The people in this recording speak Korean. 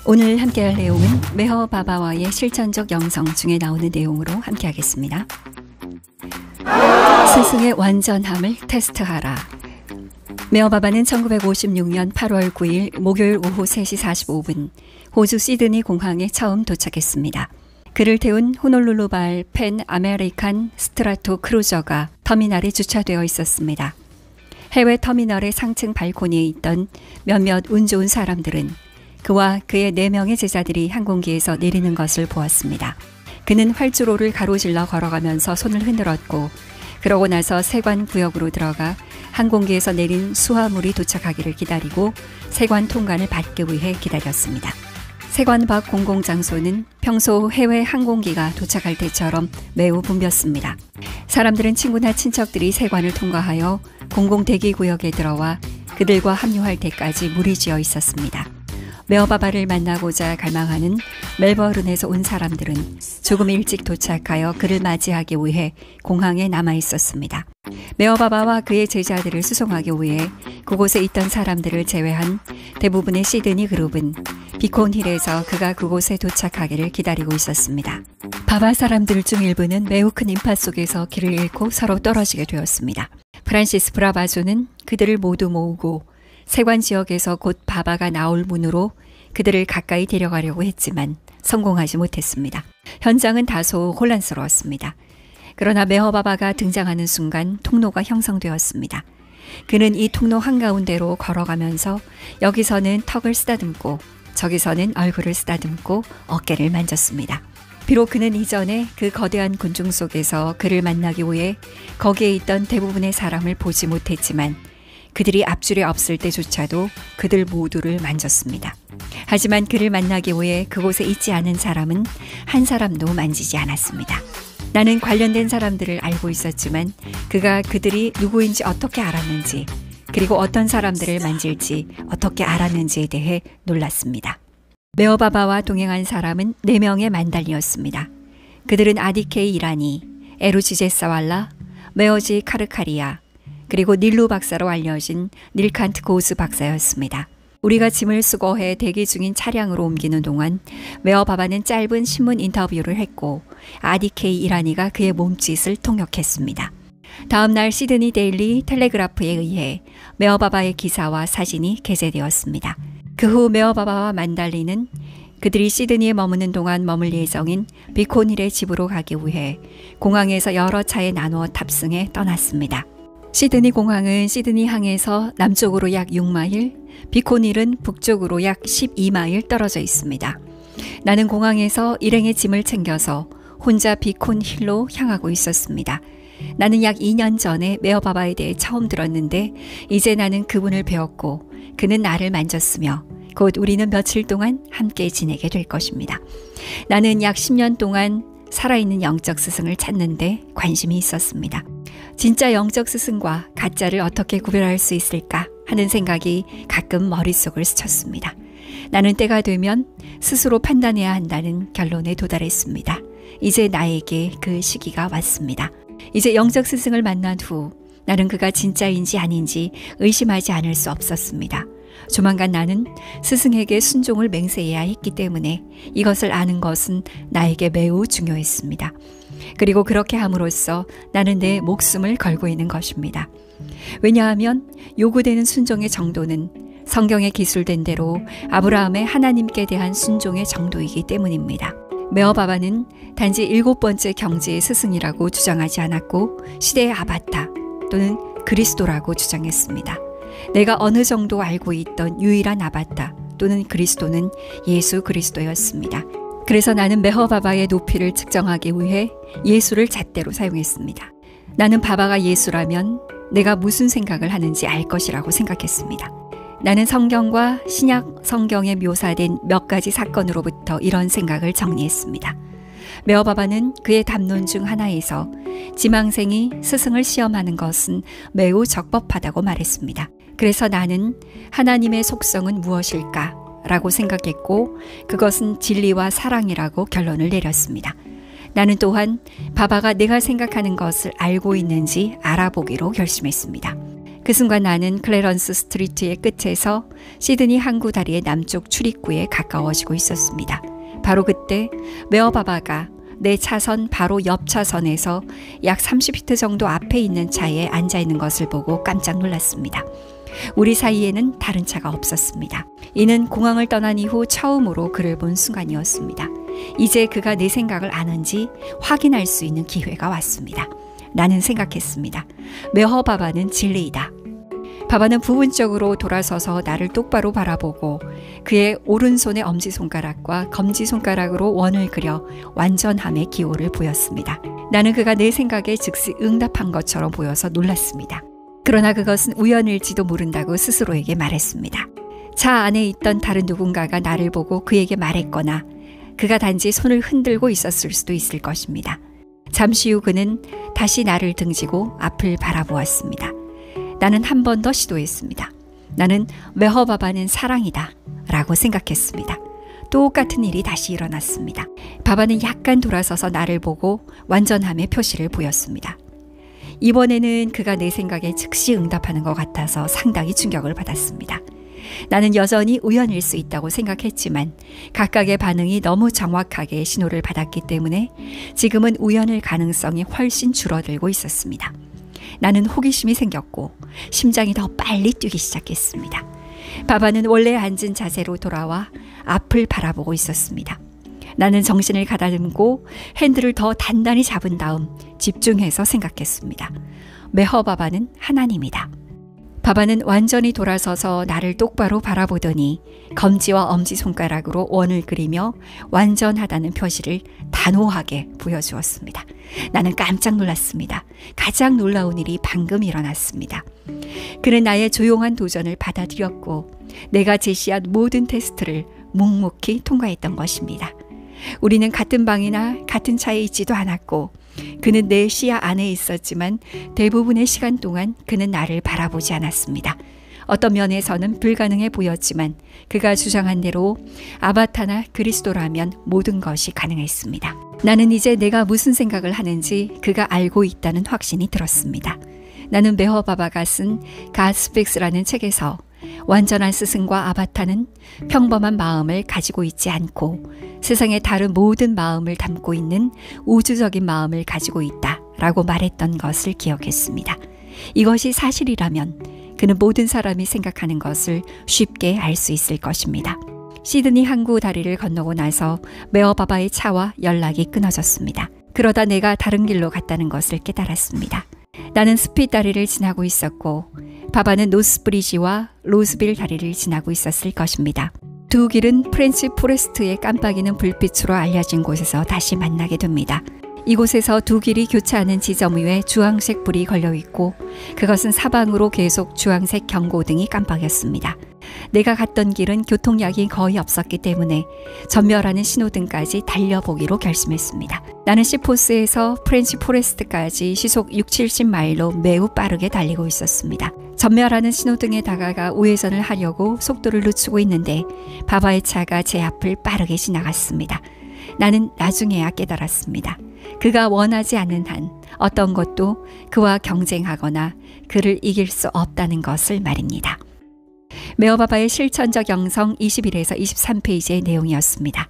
오늘 함께할 내용은 메허바바와의 실천적 영성 중에 나오는 내용으로 함께하겠습니다. 스승의 완전함을 테스트하라. 메허바바는 1956년 8월 9일 목요일 오후 3시 45분 호주 시드니 공항에 처음 도착했습니다. 그를 태운 호놀룰루발 팬 아메리칸 스트라토 크루저가 터미널에 주차되어 있었습니다. 해외 터미널의 상층 발코니에 있던 몇몇 운 좋은 사람들은 그와 그의 4명의 제자들이 항공기에서 내리는 것을 보았습니다. 그는 활주로를 가로질러 걸어가면서 손을 흔들었고 그러고 나서 세관 구역으로 들어가 항공기에서 내린 수화물이 도착하기를 기다리고 세관 통관을 받기 위해 기다렸습니다. 세관 밖 공공장소는 평소 해외 항공기가 도착할 때처럼 매우 붐볐습니다. 사람들은 친구나 친척들이 세관을 통과하여 공공대기구역에 들어와 그들과 합류할 때까지 무리지어 있었습니다. 메허바바를 만나고자 갈망하는 멜버른에서 온 사람들은 조금 일찍 도착하여 그를 맞이하기 위해 공항에 남아 있었습니다. 메허바바와 그의 제자들을 수송하기 위해 그곳에 있던 사람들을 제외한 대부분의 시드니 그룹은 비콘힐에서 그가 그곳에 도착하기를 기다리고 있었습니다. 바바 사람들 중 일부는 매우 큰 인파 속에서 길을 잃고 서로 떨어지게 되었습니다. 프란시스 브라바조는 그들을 모두 모으고 세관 지역에서 곧 바바가 나올 문으로 그들을 가까이 데려가려고 했지만 성공하지 못했습니다. 현장은 다소 혼란스러웠습니다. 그러나 메허바바가 등장하는 순간 통로가 형성되었습니다. 그는 이 통로 한가운데로 걸어가면서 여기서는 턱을 쓰다듬고 저기서는 얼굴을 쓰다듬고 어깨를 만졌습니다. 비록 그는 이전에 그 거대한 군중 속에서 그를 만나기 위해 거기에 있던 대부분의 사람을 보지 못했지만 그들이 앞줄에 없을 때조차도 그들 모두를 만졌습니다. 하지만 그를 만나기 위해 그곳에 있지 않은 사람은 한 사람도 만지지 않았습니다. 나는 관련된 사람들을 알고 있었지만 그가 그들이 누구인지 어떻게 알았는지 그리고 어떤 사람들을 만질지 어떻게 알았는지에 대해 놀랐습니다. 메허바바와 동행한 사람은 4명의 만달리였습니다. 그들은 아디케이 이라니, 에루지제 사왈라, 메어지 카르카리아, 그리고 닐루 박사로 알려진 닐칸트 고스 박사였습니다. 우리가 짐을 수거해 대기 중인 차량으로 옮기는 동안 메허바바는 짧은 신문 인터뷰를 했고 아디케이 이라니가 그의 몸짓을 통역했습니다. 다음 날 시드니 데일리 텔레그라프에 의해 메허바바의 기사와 사진이 게재되었습니다. 그 후 메허바바와 만달리는 그들이 시드니에 머무는 동안 머물 예정인 비콘힐의 집으로 가기 위해 공항에서 여러 차에 나누어 탑승해 떠났습니다. 시드니 공항은 시드니 항에서 남쪽으로 약 6마일, 비콘힐은 북쪽으로 약 12마일 떨어져 있습니다. 나는 공항에서 일행의 짐을 챙겨서 혼자 비콘힐로 향하고 있었습니다. 나는 약 2년 전에 메허바바에 대해 처음 들었는데 이제 나는 그분을 배웠고 그는 나를 만졌으며 곧 우리는 며칠 동안 함께 지내게 될 것입니다. 나는 약 10년 동안 살아있는 영적 스승을 찾는데 관심이 있었습니다. 진짜 영적 스승과 가짜를 어떻게 구별할 수 있을까 하는 생각이 가끔 머릿속을 스쳤습니다. 나는 때가 되면 스스로 판단해야 한다는 결론에 도달했습니다. 이제 나에게 그 시기가 왔습니다. 이제 영적 스승을 만난 후 나는 그가 진짜인지 아닌지 의심하지 않을 수 없었습니다. 조만간 나는 스승에게 순종을 맹세해야 했기 때문에 이것을 아는 것은 나에게 매우 중요했습니다. 그리고 그렇게 함으로써 나는 내 목숨을 걸고 있는 것입니다. 왜냐하면 요구되는 순종의 정도는 성경에 기술된 대로 아브라함의 하나님께 대한 순종의 정도이기 때문입니다. 메허바바는 단지 7번째 경지의 스승이라고 주장하지 않았고 시대의 아바타 또는 그리스도라고 주장했습니다. 내가 어느 정도 알고 있던 유일한 아바타 또는 그리스도는 예수 그리스도였습니다. 그래서 나는 메허바바의 높이를 측정하기 위해 예수를 잣대로 사용했습니다. 나는 바바가 예수라면 내가 무슨 생각을 하는지 알 것이라고 생각했습니다. 나는 성경과 신약 성경에 묘사된 몇 가지 사건으로부터 이런 생각을 정리했습니다. 메허바바는 그의 담론 중 하나에서 지망생이 스승을 시험하는 것은 매우 적법하다고 말했습니다. 그래서 나는 하나님의 속성은 무엇일까? 라고 생각했고 그것은 진리와 사랑이라고 결론을 내렸습니다. 나는 또한 바바가 내가 생각하는 것을 알고 있는지 알아보기로 결심했습니다. 그 순간 나는 클래런스 스트리트의 끝에서 시드니 항구 다리의 남쪽 출입구에 가까워지고 있었습니다. 바로 그때 메어바바가 내 차선 바로 옆 차선에서 약 30피트 정도 앞에 있는 차에 앉아 있는 것을 보고 깜짝 놀랐습니다. 우리 사이에는 다른 차가 없었습니다. 이는 공항을 떠난 이후 처음으로 그를 본 순간이었습니다. 이제 그가 내 생각을 아는지 확인할 수 있는 기회가 왔습니다. 나는 생각했습니다. 메허바바는 진리이다. 바바는 부분적으로 돌아서서 나를 똑바로 바라보고 그의 오른손의 엄지손가락과 검지손가락으로 원을 그려 완전함의 기호를 보였습니다. 나는 그가 내 생각에 즉시 응답한 것처럼 보여서 놀랐습니다. 그러나 그것은 우연일지도 모른다고 스스로에게 말했습니다. 차 안에 있던 다른 누군가가 나를 보고 그에게 말했거나 그가 단지 손을 흔들고 있었을 수도 있을 것입니다. 잠시 후 그는 다시 나를 등지고 앞을 바라보았습니다. 나는 한 번 더 시도했습니다. 나는 메허바바는 사랑이다 라고 생각했습니다. 똑같은 일이 다시 일어났습니다. 바바는 약간 돌아서서 나를 보고 완전함의 표시를 보였습니다. 이번에는 그가 내 생각에 즉시 응답하는 것 같아서 상당히 충격을 받았습니다. 나는 여전히 우연일 수 있다고 생각했지만 각각의 반응이 너무 정확하게 신호를 받았기 때문에 지금은 우연일 가능성이 훨씬 줄어들고 있었습니다. 나는 호기심이 생겼고 심장이 더 빨리 뛰기 시작했습니다. 바바는 원래 앉은 자세로 돌아와 앞을 바라보고 있었습니다. 나는 정신을 가다듬고 핸들을 더 단단히 잡은 다음 집중해서 생각했습니다. 메허바바는 하나님이다. 바바는 완전히 돌아서서 나를 똑바로 바라보더니 검지와 엄지손가락으로 원을 그리며 완전하다는 표시를 단호하게 보여주었습니다. 나는 깜짝 놀랐습니다. 가장 놀라운 일이 방금 일어났습니다. 그는 나의 조용한 도전을 받아들였고 내가 제시한 모든 테스트를 묵묵히 통과했던 것입니다. 우리는 같은 방이나 같은 차에 있지도 않았고 그는 내 시야 안에 있었지만 대부분의 시간 동안 그는 나를 바라보지 않았습니다. 어떤 면에서는 불가능해 보였지만 그가 주장한 대로 아바타나 그리스도라면 모든 것이 가능했습니다. 나는 이제 내가 무슨 생각을 하는지 그가 알고 있다는 확신이 들었습니다. 나는 메허바바가 쓴 God Speaks라는 책에서 완전한 스승과 아바타는 평범한 마음을 가지고 있지 않고 세상의 다른 모든 마음을 담고 있는 우주적인 마음을 가지고 있다 라고 말했던 것을 기억했습니다. 이것이 사실이라면 그는 모든 사람이 생각하는 것을 쉽게 알 수 있을 것입니다. 시드니 항구 다리를 건너고 나서 메어바바의 차와 연락이 끊어졌습니다. 그러다 내가 다른 길로 갔다는 것을 깨달았습니다. 나는 스핏 다리를 지나고 있었고 바바는 노스브리지와 로즈빌 다리를 지나고 있었을 것입니다. 두 길은 프렌치 포레스트의 깜빡이는 불빛으로 알려진 곳에서 다시 만나게 됩니다. 이곳에서 두 길이 교차하는 지점 위에 주황색 불이 걸려 있고 그것은 사방으로 계속 주황색 경고등이 깜빡였습니다. 내가 갔던 길은 교통량이 거의 없었기 때문에 전멸하는 신호등까지 달려보기로 결심했습니다. 나는 시포스에서 프렌치 포레스트까지 시속 60-70마일로 매우 빠르게 달리고 있었습니다. 전멸하는 신호등에 다가가 우회전을 하려고 속도를 늦추고 있는데 바바의 차가 제 앞을 빠르게 지나갔습니다. 나는 나중에야 깨달았습니다. 그가 원하지 않는 한 어떤 것도 그와 경쟁하거나 그를 이길 수 없다는 것을 말입니다. 메어바바의 실천적 영성 21에서 23페이지의 내용이었습니다.